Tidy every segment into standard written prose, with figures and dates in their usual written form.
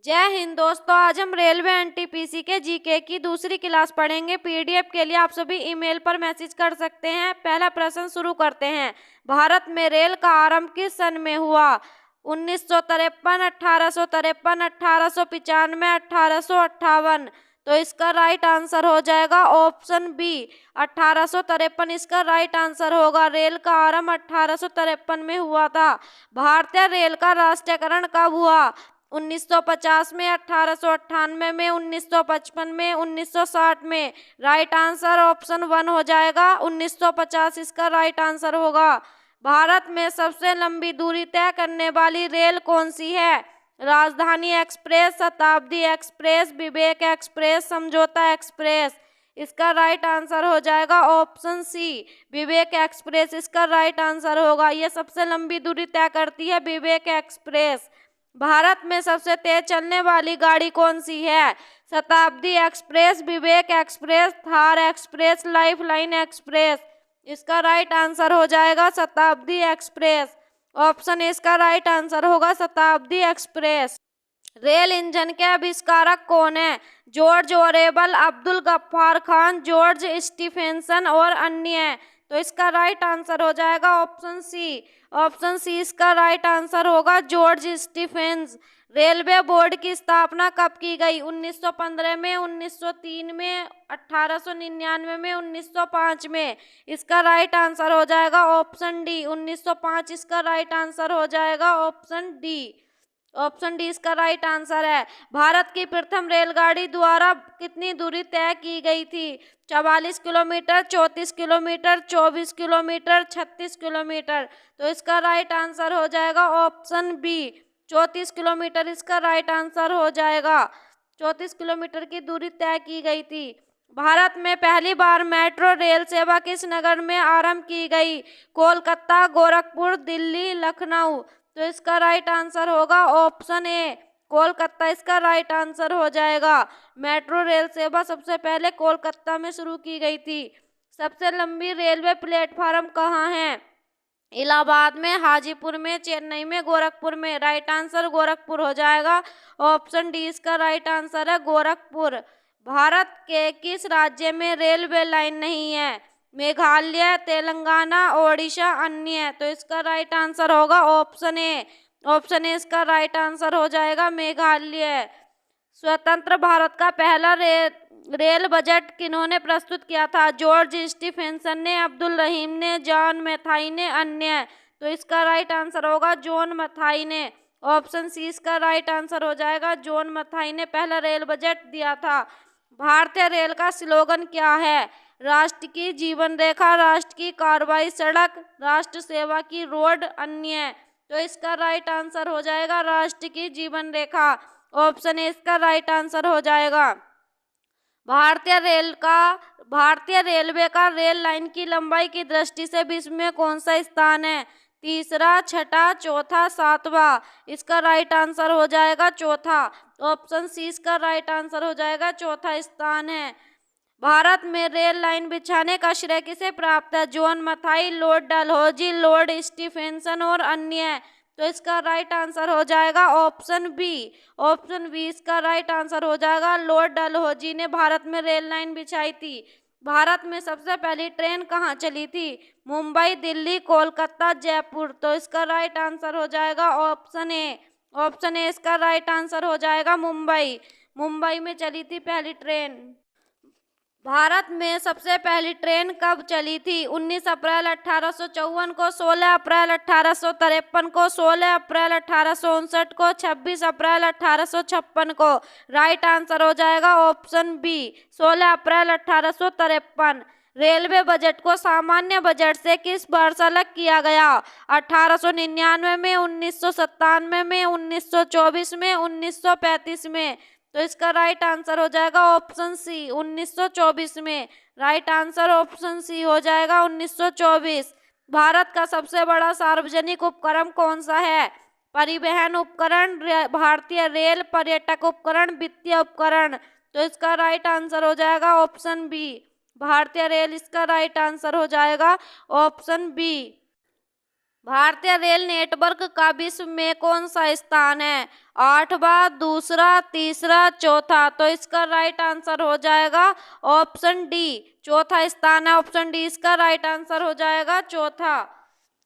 जय हिंद दोस्तों, आज हम रेलवे एनटीपीसी के जीके की दूसरी क्लास पढ़ेंगे। पीडीएफ के लिए आप सभी ईमेल पर मैसेज कर सकते हैं। पहला प्रश्न शुरू करते हैं। भारत में रेल का आरंभ किस सन में हुआ? 1953, 1853, 1895, 1858। तो इसका राइट आंसर हो जाएगा ऑप्शन बी 1853। इसका राइट आंसर होगा। रेल का आरंभ 1853 में हुआ था। भारतीय रेल का राष्ट्रीयकरण कब हुआ? 1950 में, 1898 में, 1955 में, 1960 में। राइट आंसर ऑप्शन 1 हो जाएगा। 1950 इसका राइट आंसर होगा। भारत में सबसे लंबी दूरी तय करने वाली रेल कौन सी है? राजधानी एक्सप्रेस, शताब्दी एक्सप्रेस, विवेक एक्सप्रेस, समझौता एक्सप्रेस। इसका राइट आंसर हो जाएगा ऑप्शन सी विवेक एक्सप्रेस। इसका राइट आंसर होगा। यह सबसे लंबी दूरी तय करती है विवेक एक्सप्रेस। भारत में सबसे तेज चलने वाली गाड़ी कौन सी है? Shatabdi Express, Vivek Express, Thar Express, Lifeline Express. इसका राइट आंसर हो जाएगा शताब्दी एक्सप्रेस। ऑप्शन ए इसका राइट आंसर होगा शताब्दी एक्सप्रेस। रेल इंजन के आविष्कारक कौन है? जॉर्ज ओरेबल, अब्दुल गफ्फार खान, जॉर्ज स्टीफेंसन और अन्य। तो इसका राइट आंसर हो जाएगा ऑप्शन सी। ऑप्शन सी इसका राइट आंसर होगा जॉर्ज स्टीफेंस। रेलवे बोर्ड की स्थापना कब की गई? 1915 में, 1903 में, 1899 में, 1905 में। इसका राइट आंसर हो जाएगा ऑप्शन डी 1905। इसका राइट आंसर हो जाएगा ऑप्शन डी। ऑप्शन डी इसका राइट आंसर है। भारत की प्रथम रेलगाड़ी द्वारा कितनी दूरी तय की गई थी? 44 किलोमीटर, 34 किलोमीटर, 24 किलोमीटर, 36 किलोमीटर। तो इसका राइट आंसर हो जाएगा ऑप्शन बी 34 किलोमीटर। इसका राइट आंसर हो जाएगा। 34 किलोमीटर की दूरी तय की गई थी। भारत में पहली बार मेट्रो रेल सेवा किस नगर में आरंभ की गई? कोलकाता, गोरखपुर, दिल्ली, लखनऊ। तो इसका राइट आंसर होगा ऑप्शन ए कोलकाता। इसका राइट आंसर हो जाएगा। मेट्रो रेल सेवा सबसे पहले कोलकाता में शुरू की गई थी। सबसे लंबी रेलवे प्लेटफार्म कहाँ है? इलाहाबाद में, हाजीपुर में, चेन्नई में, गोरखपुर में। राइट आंसर गोरखपुर हो जाएगा। ऑप्शन डी इसका राइट आंसर है गोरखपुर। भारत के किस राज्य में रेलवे लाइन नहीं है? मेघालय, तेलंगाना, ओडिशा, अन्य। तो इसका राइट आंसर होगा ऑप्शन ए। ऑप्शन ए इसका राइट आंसर हो जाएगा मेघालय। स्वतंत्र भारत का पहला रेल बजट किन्होंने प्रस्तुत किया था? जॉर्ज स्टीफेंसन ने, अब्दुल रहीम ने, जॉन मैथाई ने, अन्य। तो इसका राइट आंसर होगा जॉन मैथाई ने। ऑप्शन सी इसका राइट आंसर हो जाएगा। जॉन मैथाई ने पहला रेल बजट दिया था। भारतीय रेल का स्लोगन क्या है? राष्ट्र की जीवन रेखा, राष्ट्र की कार्रवाई सड़क, राष्ट्र सेवा की रोड, अन्य। तो इसका राइट आंसर हो जाएगा राष्ट्र की जीवन रेखा। ऑप्शन ए इसका राइट आंसर हो जाएगा। भारतीय रेलवे का रेल लाइन की लंबाई की दृष्टि से विश्व में कौन सा स्थान है? तीसरा, छठा, चौथा, सातवां। इसका राइट आंसर हो जाएगा चौथा। ऑप्शन सी इसका राइट आंसर हो जाएगा चौथा स्थान है। भारत में रेल लाइन बिछाने का श्रेय किसे प्राप्त है? John Mathai, Lord Dalhousie, Lord Stephenson और अन्य। तो इसका राइट आंसर हो जाएगा ऑप्शन बी। ऑप्शन बी इसका राइट आंसर हो जाएगा। लॉर्ड डलहौजी ने भारत में रेल लाइन बिछाई थी। भारत में सबसे पहली ट्रेन कहाँ चली थी? मुंबई, दिल्ली, कोलकाता, जयपुर। तो इसका राइट आंसर हो जाएगा ऑप्शन ए। ऑप्शन ए इसका राइट आंसर हो जाएगा मुंबई। मुंबई में चली थी पहली ट्रेन। भारत में सबसे पहली ट्रेन कब चली थी? 19 अप्रैल 1854 को, 16 अप्रैल 1853 को, 16 अप्रैल 1859 को, 26 अप्रैल 1856 को। राइट आंसर हो जाएगा ऑप्शन बी 16 अप्रैल 1853। रेलवे बजट को सामान्य बजट से किस वर्ष अलग किया गया? 1899 में, 1997 में, 1924 में, 1935 में। तो इसका राइट आंसर हो जाएगा ऑप्शन सी 1924 में। राइट आंसर ऑप्शन सी हो जाएगा 1924। भारत का सबसे बड़ा सार्वजनिक उपक्रम कौन सा है? परिवहन उपकरण, भारतीय रेल, पर्यटक उपकरण, वित्तीय उपकरण। तो इसका राइट आंसर हो जाएगा ऑप्शन बी भारतीय रेल। इसका राइट आंसर हो जाएगा ऑप्शन बी। भारतीय रेल नेटवर्क का विश्व में कौन सा स्थान है? 8वां, दूसरा, तीसरा, चौथा। तो इसका राइट आंसर हो जाएगा ऑप्शन डी, चौथा स्थान है। ऑप्शन डी इसका राइट आंसर हो जाएगा, चौथा।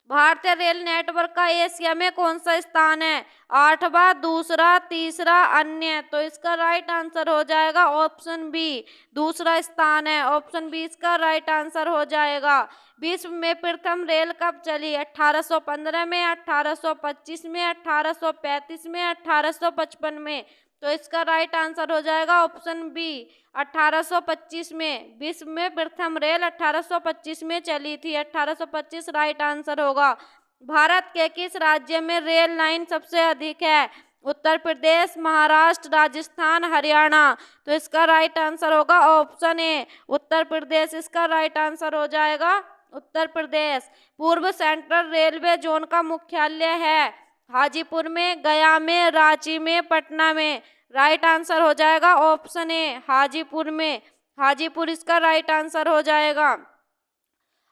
भारतीय रेल नेटवर्क का एशिया में कौन सा स्थान है? 8वां, दूसरा, तीसरा, अन्य। तो इसका राइट आंसर हो जाएगा ऑप्शन बी, दूसरा स्थान है। ऑप्शन बी इसका राइट आंसर हो जाएगा। विश्व में प्रथम रेल कब चली? 1815 में, 1825 में, 1835 में, 1855 में। तो इसका राइट आंसर हो जाएगा ऑप्शन बी, 1825 में। विश्व में प्रथम रेल 1825 में चली थी। 1825 राइट आंसर होगा। भारत के किस राज्य में रेल लाइन सबसे अधिक है? उत्तर प्रदेश, महाराष्ट्र, राजस्थान, हरियाणा। तो इसका राइट आंसर होगा ऑप्शन ए, उत्तर प्रदेश इसका राइट आंसर हो जाएगा, उत्तर प्रदेश। पूर्व सेंट्रल रेलवे जोन का मुख्यालय है? हाजीपुर में, गया में, रांची में, पटना में। राइट आंसर हो जाएगा ऑप्शन ए, हाजीपुर में। हाजीपुर इसका राइट आंसर हो जाएगा।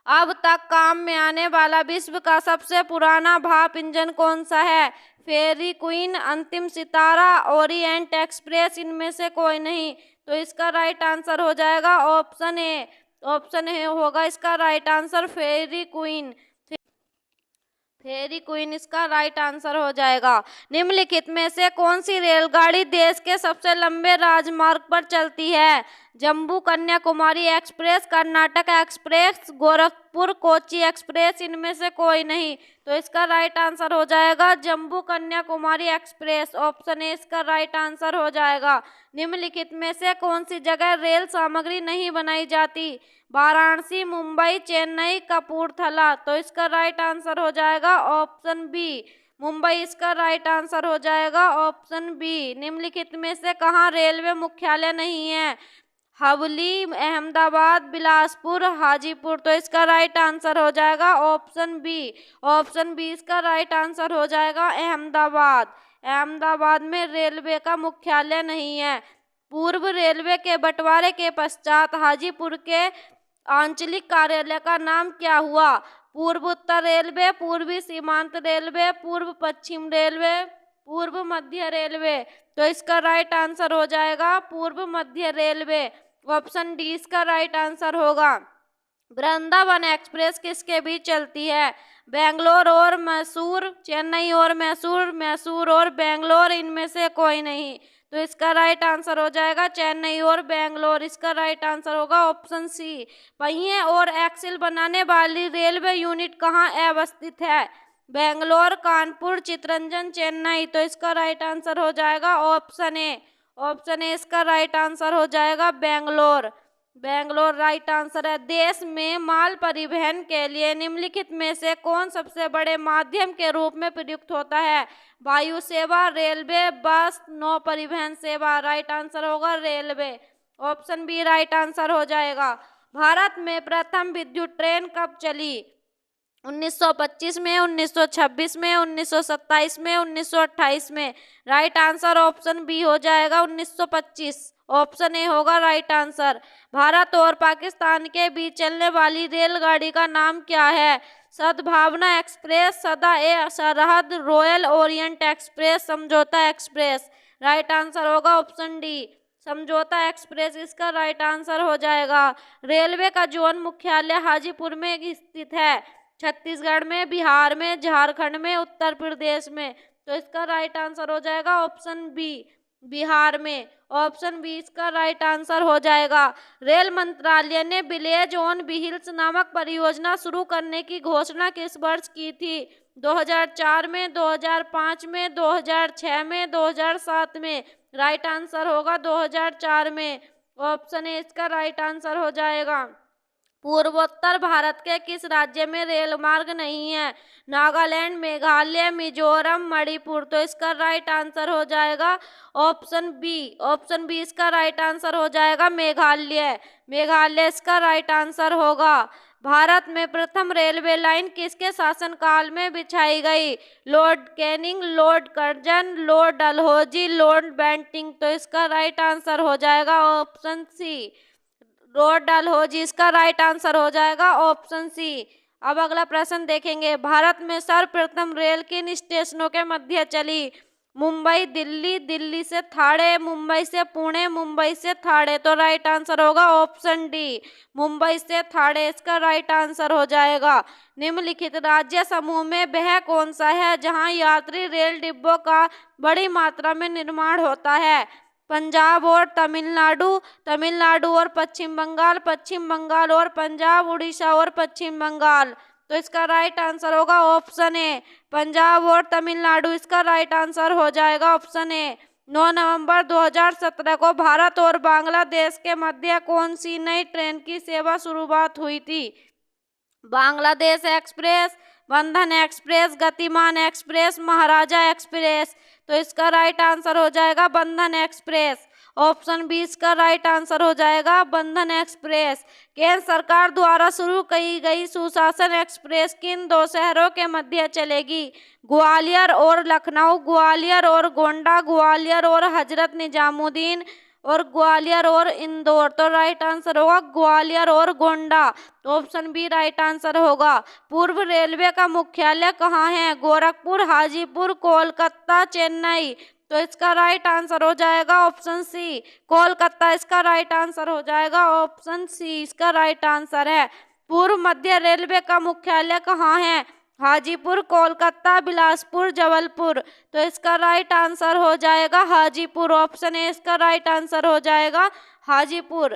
अब तक काम में आने वाला विश्व का सबसे पुराना भाप इंजन कौन सा है? फेरी क्वीन, अंतिम सितारा, ओरिएंट एक्सप्रेस, इनमें से कोई नहीं। तो इसका राइट आंसर हो जाएगा ऑप्शन ए, ऑप्शन ए होगा इसका राइट आंसर, फेरी क्वीन। फेरी क्वीन इसका राइट आंसर हो जाएगा। निम्नलिखित में से कौन सी रेलगाड़ी देश के सबसे लंबे राजमार्ग पर चलती है? Jammu Kanyakumari express, Karnataka express, Gorakhpur Kochi express, इनमें से कोई नहीं। तो इसका राइट आंसर हो जाएगा Jammu Kanyakumari express. Option A इसका राइट आंसर हो जाएगा। निम्नलिखित में से कौन सी जगह रेल सामग्री नहीं बनाई जाती? वाराणसी, मुंबई, चेन्नई, कपूरथला। तो इसका राइट आंसर हो जाएगा ऑप्शन बी, मुंबई इसका राइट आंसर हो जाएगा ऑप्शन बी। निम्नलिखित में से कहाँ रेलवे मुख्यालय नहीं है? हवली, अहमदाबाद, बिलासपुर, हाजीपुर। तो इसका राइट आंसर हो जाएगा ऑप्शन बी, ऑप्शन बी इसका राइट आंसर हो जाएगा अहमदाबाद। अहमदाबाद में रेलवे का मुख्यालय नहीं है। पूर्व रेलवे के बंटवारे के पश्चात हाजीपुर के आंचलिक कार्यालय का नाम क्या हुआ? पूर्व उत्तर रेलवे, पूर्वी सीमांत रेलवे, पूर्व पश्चिम रेलवे, पूर्व मध्य रेलवे। तो इसका राइट आंसर हो जाएगा पूर्व मध्य रेलवे। ऑप्शन डी इसका राइट आंसर होगा। वृंदावन एक्सप्रेस किसके बीच चलती है? बेंगलोर और मैसूर, चेन्नई और मैसूर, मैसूर और बेंगलोर, इनमें से कोई नहीं। तो इसका राइट आंसर हो जाएगा चेन्नई और बेंगलोर। इसका राइट आंसर होगा ऑप्शन सी। पहिए और एक्सिल बनाने वाली रेलवे यूनिट कहाँ अवस्थित है? बेंगलोर, कानपुर, चितरंजन, चेन्नई। तो इसका राइट आंसर हो जाएगा ऑप्शन ए, ऑप्शन ए इसका राइट आंसर हो जाएगा बेंगलोर। बेंगलोर राइट आंसर है। देश में माल परिवहन के लिए निम्नलिखित में से कौन सबसे बड़े माध्यम के रूप में प्रयुक्त होता है? वायु सेवा, रेलवे, बस, नौ परिवहन सेवा। राइट आंसर होगा railway. Option B right answer हो जाएगा। भारत में प्रथम विद्युत ट्रेन कब चली? 1925 में, 1926 में, 1927 में, 1928 में। राइट आंसर ऑप्शन बी हो जाएगा 1925। ऑप्शन ए होगा राइट आंसर। भारत और पाकिस्तान के बीच चलने वाली रेलगाड़ी का नाम क्या है? सद्भावना एक्सप्रेस, सदा ए सरहद, रॉयल ओरिएंट एक्सप्रेस, समझौता एक्सप्रेस। राइट आंसर होगा ऑप्शन डी, समझौता एक्सप्रेस इसका राइट आंसर हो जाएगा। रेलवे का जोन मुख्यालय हाजीपुर में स्थित है। छत्तीसगढ़ में, बिहार में, झारखंड में, उत्तर प्रदेश में। तो इसका राइट आंसर हो जाएगा ऑप्शन बी, बिहार में। ऑप्शन बी इसका राइट आंसर हो जाएगा। रेल मंत्रालय ने विलेज ऑन व्हील्स नामक परियोजना शुरू करने की घोषणा किस वर्ष की थी? 2004 में, 2005 में, 2006 में, 2007 में। राइट आंसर होगा 2004 में। ऑप्शन ए इसका राइट आंसर हो जाएगा। पूर्वोत्तर भारत के किस राज्य में रेल मार्ग नहीं है? नागालैंड, मेघालय, मिजोरम, मणिपुर। तो इसका राइट आंसर हो जाएगा ऑप्शन बी, ऑप्शन बी इसका राइट आंसर हो जाएगा मेघालय। मेघालय इसका राइट आंसर होगा। भारत में प्रथम रेलवे लाइन किसके शासनकाल में बिछाई गई? Lord Canning, Lord Curzon, Lord Dalhousie, Lord Bentinck. तो इसका राइट आंसर हो जाएगा ऑप्शन सी, लॉर्ड डलहौजी इसका राइट आंसर हो जाएगा ऑप्शन सी। अब अगला प्रश्न देखेंगे, भारत में सर्वप्रथम रेल किन स्टेशनों के मध्य चली? मुंबई, दिल्ली, दिल्ली से ठाणे, मुंबई से पुणे, मुंबई से ठाणे। तो राइट आंसर होगा ऑप्शन डी, मुंबई से ठाणे इसका राइट आंसर हो जाएगा। निम्नलिखित राज्य समूह में वह कौन सा है जहां यात्री रेल डिब्बों का बड़ी मात्रा में निर्माण होता है? पंजाब और तमिलनाडु, तमिलनाडु और पश्चिम बंगाल, पश्चिम बंगाल और पंजाब, उड़ीसा और पश्चिम बंगाल। तो इसका राइट आंसर होगा ऑप्शन ए, पंजाब और तमिलनाडु इसका राइट आंसर हो जाएगा ऑप्शन ए। 9 नवंबर 2017 को भारत और बांग्लादेश के मध्य कौन सी नई ट्रेन की सेवा शुरुआत हुई थी? बांग्लादेश एक्सप्रेस, बंधन एक्सप्रेस, गतिमान एक्सप्रेस, महाराजा एक्सप्रेस। तो इसका राइट आंसर हो जाएगा बंधन एक्सप्रेस। ऑप्शन बी इसका राइट आंसर हो जाएगा बंधन एक्सप्रेस। केंद्र सरकार द्वारा शुरू की गई सुशासन एक्सप्रेस किन दो शहरों के मध्य चलेगी? ग्वालियर और लखनऊ, ग्वालियर और गोंडा, ग्वालियर और हजरत निजामुद्दीन और ग्वालियर और इंदौर। तो राइट आंसर होगा ग्वालियर और Gonda. Option B right answer होगा। पूर्व रेलवे का मुख्यालय कहाँ है? गोरखपुर, हाजीपुर, कोलकाता, चेन्नई। तो इसका राइट आंसर हो जाएगा ऑप्शन सी, कोलकाता इसका राइट आंसर हो जाएगा। ऑप्शन सी इसका राइट आंसर है। पूर्व मध्य रेलवे का मुख्यालय कहाँ है? हाजीपुर, कोलकाता, बिलासपुर, जबलपुर। तो इसका राइट आंसर हो जाएगा हाजीपुर। ऑप्शन ए इसका राइट आंसर हो जाएगा हाजीपुर।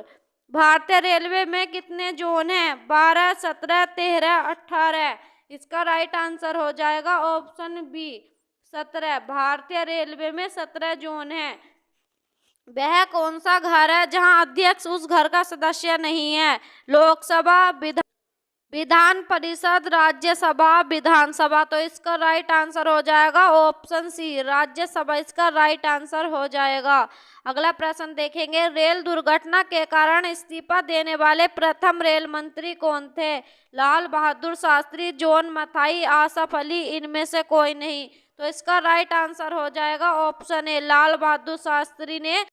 भारतीय रेलवे में कितने जोन हैं? 12, 17, 13, 18। इसका राइट आंसर हो जाएगा ऑप्शन बी 17। भारतीय रेलवे में 17 जोन हैं। वह कौन सा घर है जहां अध्यक्ष उस घर का सदस्य नहीं है? लोकसभा, विधान परिषद, राज्यसभा, विधानसभा। तो इसका राइट आंसर हो जाएगा ऑप्शन सी, राज्यसभा इसका राइट आंसर हो जाएगा। अगला प्रश्न देखेंगे, रेल दुर्घटना के कारण इस्तीफा देने वाले प्रथम रेल मंत्री कौन थे? लाल बहादुर शास्त्री, जॉन मथाई, आसफ अली, इनमें से कोई नहीं। तो इसका राइट आंसर हो जाएगा ऑप्शन ए, लाल बहादुर शास्त्री ने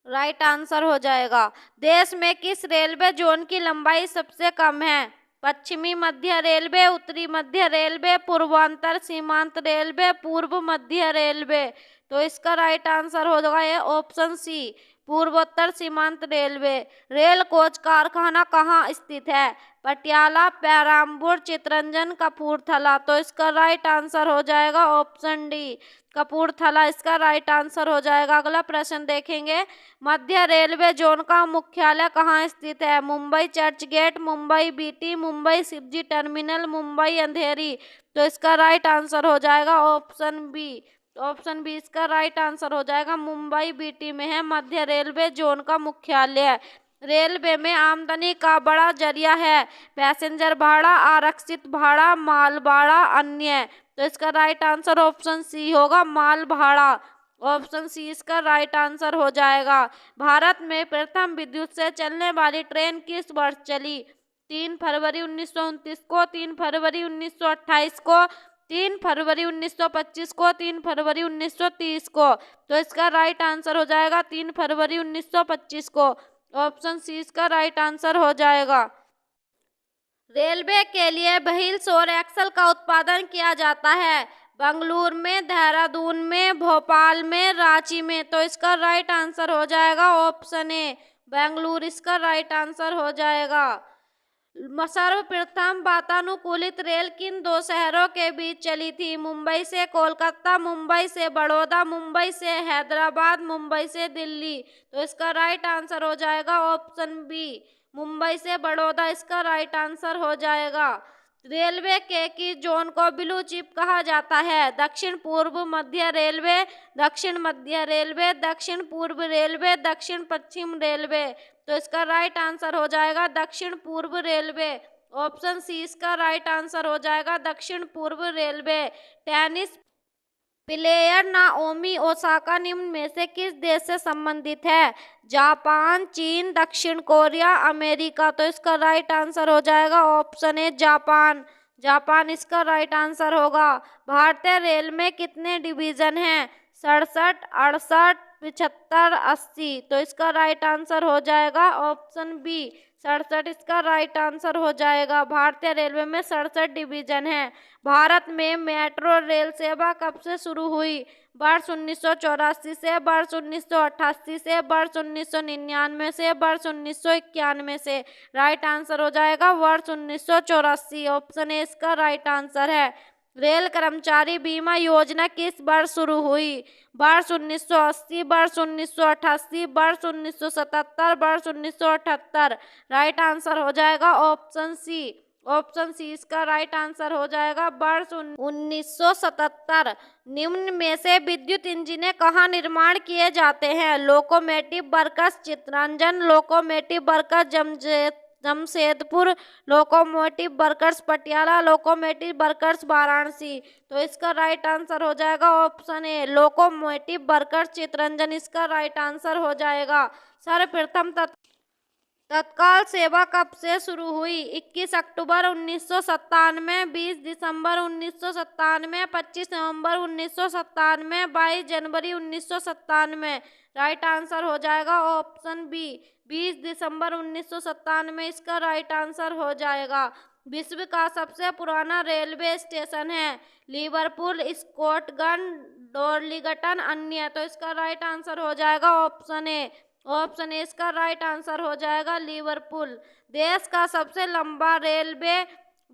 राइट आंसर हो जाएगा। देश में किस रेलवे जोन की लंबाई सबसे कम है? पश्चिमी मध्य रेलवे, उत्तरी मध्य रेलवे, पूर्वांचल सीमांत रेलवे, पूर्व मध्य रेलवे। तो इसका राइट आंसर हो जाएगा ऑप्शन सी, पूर्वोत्तर सीमांत रेलवे। रेल कोच कारखाना कहाँ स्थित है? पटियाला, पेराम्बूर, चितरंजन, कपूरथला। तो इसका राइट आंसर हो जाएगा ऑप्शन डी, कपूरथला इसका राइट आंसर हो जाएगा। अगला प्रश्न देखेंगे, मध्य रेलवे जोन का मुख्यालय कहाँ स्थित है? Mumbai Churchgate, Mumbai BT, Mumbai Shivaji Terminal, Mumbai Andheri. तो इसका राइट आंसर हो जाएगा ऑप्शन बी, ऑप्शन बी इसका राइट आंसर हो जाएगा। मुंबई बीटी में है मध्य रेलवे जोन का मुख्यालय। रेलवे में आमदनी का बड़ा जरिया है? पैसेंजर भाड़ा, आरक्षित भाड़ा, माल भाड़ा, अन्य। तो इसका राइट आंसर ऑप्शन सी होगा, माल भाड़ा। ऑप्शन सी इसका राइट आंसर हो जाएगा। भारत में प्रथम विद्युत से चलने वाली ट्रेन किस वर्ष चली? 3 फरवरी 1929 को, 3 फरवरी 1928 को, 3 फरवरी 1925 को, 3 फरवरी 1930 को। तो इसका राइट आंसर हो जाएगा 3 फरवरी 1925 को। ऑप्शन सी इसका राइट आंसर हो जाएगा। रेलवे के लिए व्हील्स और एक्सल का उत्पादन किया जाता है? बेंगलुरु में, देहरादून में, भोपाल में, रांची में। तो इसका राइट आंसर हो जाएगा ऑप्शन ए, बेंगलुरु इसका राइट आंसर हो जाएगा। सर्वप्रथम वातानुकूलित रेल किन दो शहरों के बीच चली थी? मुंबई से कोलकाता, मुंबई से बड़ौदा, मुंबई से हैदराबाद, मुंबई से दिल्ली। तो इसका राइट आंसर हो जाएगा ऑप्शन बी, मुंबई से बड़ौदा इसका राइट आंसर हो जाएगा। रेलवे के किस जोन को ब्लू चिप कहा जाता है? दक्षिण पूर्व मध्य रेलवे, दक्षिण मध्य रेलवे, दक्षिण पूर्व रेलवे, दक्षिण पश्चिम रेलवे। तो इसका राइट आंसर हो जाएगा दक्षिण पूर्व रेलवे। ऑप्शन सी इसका राइट आंसर हो जाएगा दक्षिण पूर्व railway. Tennis player Naomi Osaka निम्न में से किस देश से संबंधित है? जापान, चीन, दक्षिण कोरिया, अमेरिका। तो इसका राइट आंसर हो जाएगा ऑप्शन ए, जापान। जापान इसका राइट आंसर होगा। भारतीय रेल में कितने डिवीजन हैं? 67, 68, 75, 80। तो इसका राइट आंसर हो जाएगा ऑप्शन बी, 67 इसका राइट आंसर हो जाएगा। भारतीय रेलवे में 67 डिवीजन है। भारत में मेट्रो रेल सेवा कब से शुरू हुई? वर्ष 1984 से, वर्ष 1988 से, वर्ष 1999 से, वर्ष 1991 से। राइट आंसर हो जाएगा वर्ष 1984। ऑप्शन ए इसका राइट आंसर है। रेल कर्मचारी बीमा योजना किस वर्ष शुरू हुई? वर्ष 1980, वर्ष 1988, वर्ष 1977, वर्ष 1978। राइट आंसर हो जाएगा ऑप्शन सी। ऑप्शन सी इसका राइट आंसर हो जाएगा वर्ष 1977। निम्न में से विद्युत इंजनें कहाँ निर्माण किए जाते हैं? Locomotive works Chittaranjan, locomotive works Jamshedpur, locomotive works Patiala, locomotive works Varanasi. तो इसका राइट आंसर हो जाएगा option A, locomotive works Chittaranjan इसका राइट आंसर हो जाएगा। सर्वप्रथम तत्काल सेवा कब से शुरू हुई? 21 अक्टूबर 1997, 20 दिसंबर 1997, 25 नवंबर 1997, 22 जनवरी 1997। राइट आंसर हो जाएगा ऑप्शन बी, 20 दिसंबर 1997 इसका राइट आंसर हो जाएगा। विश्व का सबसे पुराना रेलवे स्टेशन है? लिवरपूल, स्कॉटलैंड, डॉर्लिंगटन, अन्य। तो इसका राइट आंसर हो जाएगा ऑप्शन ए। ऑप्शन ए इसका राइट आंसर हो जाएगा लिवरपूल। देश का सबसे लंबा रेलवे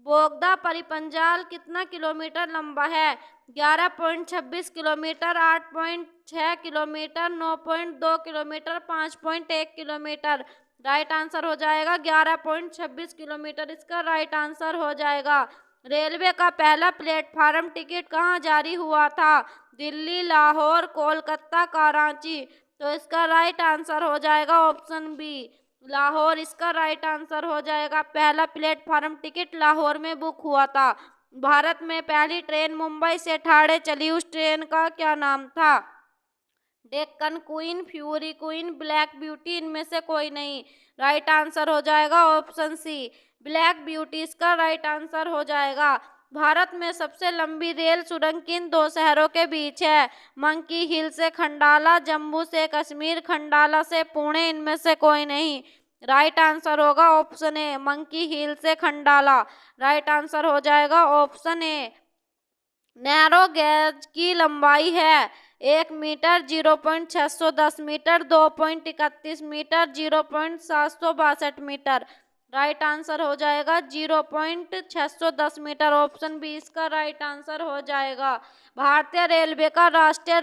बोगदा परिपंजाल कितना किलोमीटर लंबा है? 11.26 kilometre, 8.6 kilometre, 9.2 kilometre, 5.1 kilometre. Right answer हो जाएगा 11.26 किलोमीटर इसका राइट आंसर हो जाएगा। रेलवे का पहला प्लेटफार्म टिकट कहाँ जारी हुआ था? दिल्ली, लाहौर, कोलकाता, कराची। तो इसका राइट आंसर हो जाएगा ऑप्शन बी, लाहौर इसका राइट आंसर हो जाएगा। पहला प्लेटफार्म टिकट लाहौर में बुक हुआ था। भारत में पहली ट्रेन मुंबई से ठाणे चली, उस ट्रेन का क्या नाम था? Deccan queen, fury queen, black beauty, इनमें से कोई नहीं। राइट आंसर हो जाएगा ऑप्शन सी, ब्लैक ब्यूटी इसका राइट आंसर हो जाएगा। भारत में सबसे लंबी रेल सुरंग किन दो शहरों के बीच है? मंकी हिल से खंडाला, जम्मू से कश्मीर, खंडाला से पुणे, इनमें से कोई नहीं। राइट आंसर होगा ऑप्शन ए, मंकी हिल से खंडाला। राइट आंसर हो जाएगा ऑप्शन ए। नैरो गेज की लंबाई है 1 metre, 0.610 metre, 2.31 metre, 0.762 metre. Right answer हो जाएगा 0.610 मीटर। ऑप्शन बी इसका राइट आंसर हो जाएगा। भारतीय रेलवे का राष्ट्रीय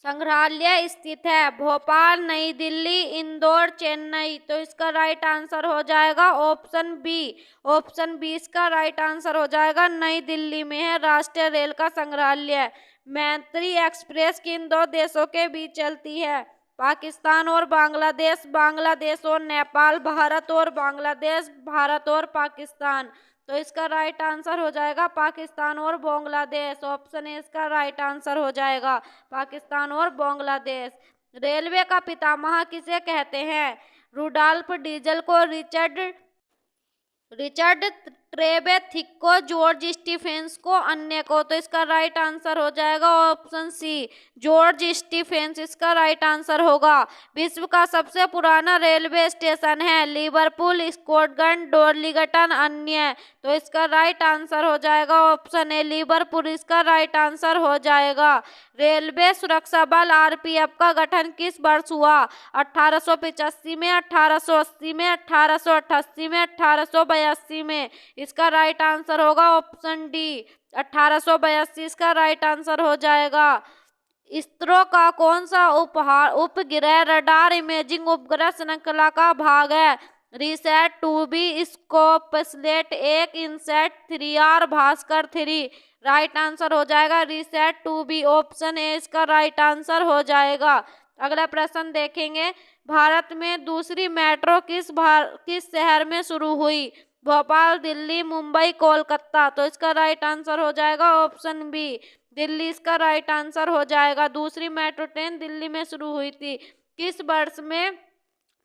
संग्रहालय स्थित है? भोपाल, नई दिल्ली, इंदौर, चेन्नई। तो इसका राइट आंसर हो जाएगा ऑप्शन बी। ऑप्शन बी इसका राइट आंसर हो जाएगा, नई दिल्ली में है राष्ट्रीय रेल का संग्रहालय। मैत्री एक्सप्रेस किन दो देशों के बीच चलती है? पाकिस्तान और बांग्लादेश, बांग्लादेश और नेपाल, भारत और बांग्लादेश, भारत और पाकिस्तान। तो इसका राइट आंसर हो जाएगा पाकिस्तान और बांग्लादेश। ऑप्शन ए इसका राइट आंसर हो जाएगा, पाकिस्तान और बांग्लादेश। रेलवे का पितामह किसे कहते हैं? रुडॉल्फ डीजल को, रिचर्ड ट्रेवेथिक को, जॉर्ज स्टीफेंस को, अन्य को। तो इसका राइट आंसर हो जाएगा ऑप्शन सी, जॉर्ज स्टीफेंस इसका राइट आंसर होगा। विश्व का सबसे पुराना रेलवे स्टेशन है? लिवरपूल, स्कॉटलैंड, डॉर्लिंगटन, अन्य। तो इसका राइट आंसर हो जाएगा ऑप्शन ए, लिवरपूल इसका राइट आंसर हो जाएगा। रेलवे सुरक्षा बल आरपीएफ का गठन किस वर्ष हुआ? 1885 में, 1880 में, 1888 में, 1882 में। इसका राइट आंसर होगा ऑप्शन डी, 1882 इसका राइट आंसर हो जाएगा। इसरो का कौन सा उपग्रह रडार इमेजिंग उपग्रह श्रृंखला का भाग है? RISAT 2B, SCATSAT 1, INSAT 3R, Bhaskara 3। Right answer हो जाएगा रिसैट 2B। ऑप्शन ए इसका राइट आंसर हो जाएगा। अगला प्रश्न देखेंगे, भारत में दूसरी मेट्रो किस शहर में शुरू हुई? भोपाल, दिल्ली, मुंबई, कोलकाता। तो इसका राइट आंसर हो जाएगा ऑप्शन बी, दिल्ली इसका राइट आंसर हो जाएगा। दूसरी मेट्रो ट्रेन दिल्ली में शुरू हुई थी। किस वर्ष में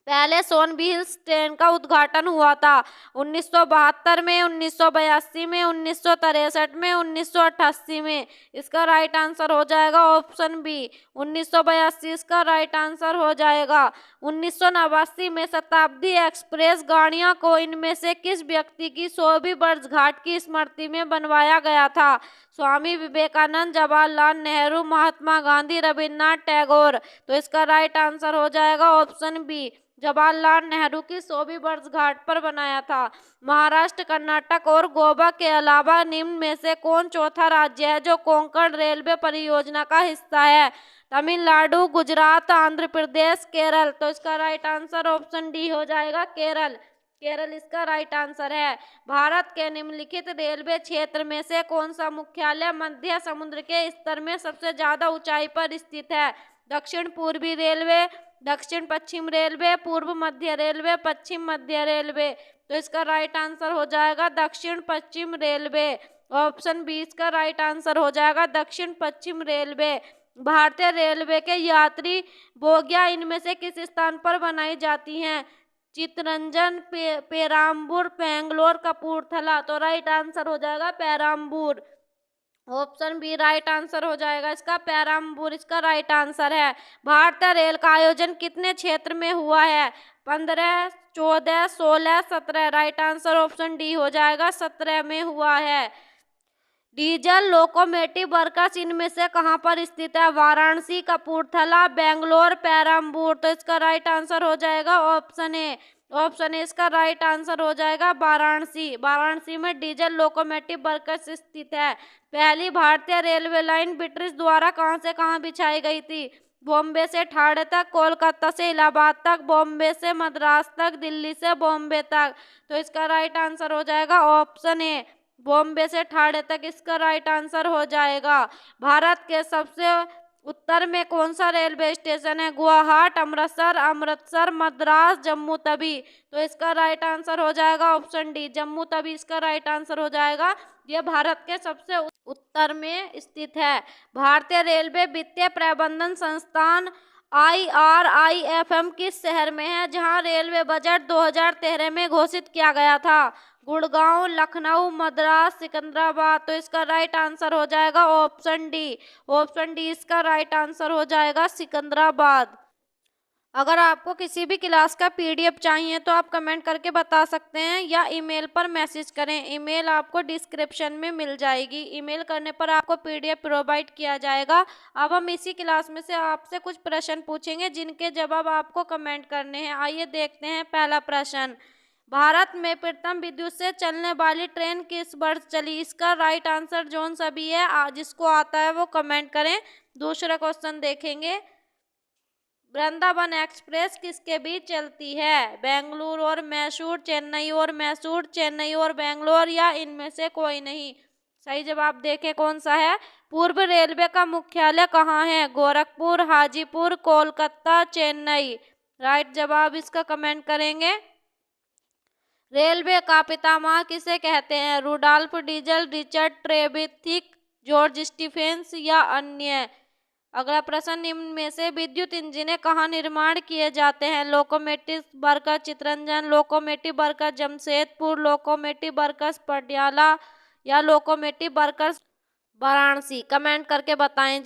पहले सोनबी हिल्स ट्रेन का उद्घाटन हुआ था 1972 में, 1982 में, 1963 में, 1988 में। इसका राइट आंसर हो जाएगा ऑप्शन बी 1982 इसका राइट आंसर हो जाएगा। 1989 में शताब्दी एक्सप्रेस गाड़ियां को इनमें से किस व्यक्ति की 100वीं वर्षगांठ की स्मृति में बनवाया गया था? स्वामी विवेकानंद, जवाहरलाल नेहरू, महात्मा गांधी, रविन्द्रनाथ टैगोर। तो इसका राइट आंसर हो जाएगा ऑप्शन बी जवाहरलाल नेहरू की 100वीं वर्षगांठ पर बनाया था। महाराष्ट्र, कर्नाटक और गोवा के अलावा निम्न में से कौन चौथा राज्य है जो कोंकण रेलवे परियोजना का हिस्सा है? तमिलनाडु, गुजरात, आंध्र प्रदेश, केरल। तो इसका राइट आंसर ऑप्शन डी हो जाएगा केरल। केरल इसका राइट आंसर है। भारत के निम्नलिखित रेलवे क्षेत्र में से कौन सा मुख्यालय मध्य समुद्र के स्तर में सबसे ज्यादा ऊंचाई पर स्थित है? दक्षिण पूर्वी रेलवे, दक्षिण पश्चिम रेलवे, पूर्व मध्य रेलवे, पश्चिम मध्य रेलवे। तो इसका राइट आंसर हो जाएगा दक्षिण पश्चिम रेलवे। ऑप्शन बी इसका राइट आंसर हो जाएगा दक्षिण पश्चिम रेलवे। भारतीय रेलवे के यात्री बोगियां इनमें से किस स्थान पर बनाई जाती हैं? चित्तरंजन, पेराम्बूर, बेंगलोर, कपूरथला। तो राइट आंसर हो जाएगा Perambur. Option B right answer हो जाएगा इसका पेराम्बूर इसका राइट आंसर है। भारतीय रेल का आयोजन कितने क्षेत्र में हुआ है? 15, 14, 16, 17। राइट आंसर ऑप्शन डी हो जाएगा 17 में हुआ है। डीजल लोकोमोटिव वर्क्स इनमें से कहां पर स्थित है? वाराणसी, कपूरथला, बेंगलोर, पेराम्बूर। तो इसका राइट आंसर हो जाएगा ऑप्शन ए। ऑप्शन ए इसका राइट आंसर हो जाएगा वाराणसी। वाराणसी में डीजल लोकोमोटिव वर्क्स स्थित है। पहली भारतीय रेलवे लाइन ब्रिटिश द्वारा कहां से कहां बिछाई गई थी? बॉम्बे से ठाणे तक, कोलकाता से इलाहाबाद तक, बॉम्बे से मद्रास तक, दिल्ली से बॉम्बे तक। तो इसका राइट आंसर हो जाएगा ऑप्शन ए बॉम्बे से ठाणे तक इसका राइट आंसर हो जाएगा। भारत के सबसे उत्तर में कौन सा रेलवे स्टेशन है? गुवाहाटी, अमृतसर, अमृतसर, मद्रास, जम्मू तवी। तो इसका राइट आंसर हो जाएगा ऑप्शन डी जम्मू तवी इसका राइट आंसर हो जाएगा। यह भारत के सबसे उत्तर में स्थित है। भारतीय रेलवे वित्तीय प्रबंधन संस्थान IRIFM किस शहर में है जहां रेलवे बजट 2013 में घोषित किया गया था? गुड़गांव, लखनऊ, मद्रास, सिकंदराबाद। तो इसका राइट आंसर हो जाएगा ऑप्शन डी। ऑप्शन डी इसका राइट आंसर हो जाएगा सिकंदराबाद। अगर आपको किसी भी क्लास का PDF चाहिए तो आप कमेंट करके बता सकते हैं या ईमेल पर मैसेज करें। ईमेल आपको डिस्क्रिप्शन में मिल जाएगी। ईमेल करने पर आपको PDF प्रोवाइड किया जाएगा। अब हम इसी क्लास में से आपसे कुछ प्रश्न पूछेंगे जिनके जवाब आपको कमेंट करने हैं। आइए देखते हैं पहला प्रश्न। भारत में प्रथम विद्युत से चलने वाली ट्रेन किस वर्ष चली? इसका राइट आंसर जोन सा भी है जिसको आता है वो कमेंट करें। दूसरा क्वेश्चन देखेंगे। वृंदावन एक्सप्रेस किसके बीच चलती है? बेंगलुरु और मैसूर, चेन्नई और मैसूर, चेन्नई और बेंगलोर, या इनमें से कोई नहीं? सही जवाब देखें कौन सा है। पूर्व रेलवे का मुख्यालय कहाँ है? गोरखपुर, हाजीपुर, कोलकाता, चेन्नई। राइट जवाब इसका कमेंट करेंगे। रेलवे का पितामह किसे कहते हैं? Rudolf Diesel, Richard Trevithick, George Stephens, या अन्य? अगला प्रश्न। निम्न में से विद्युत इंजन कहाँ निर्माण किए जाते हैं? Locomotive works Chittaranjan, locomotive works Jamshedpur, locomotive works Patiala, या लोकोमोटिव वर्क्स वाराणसी? कमेंट करके बताएं।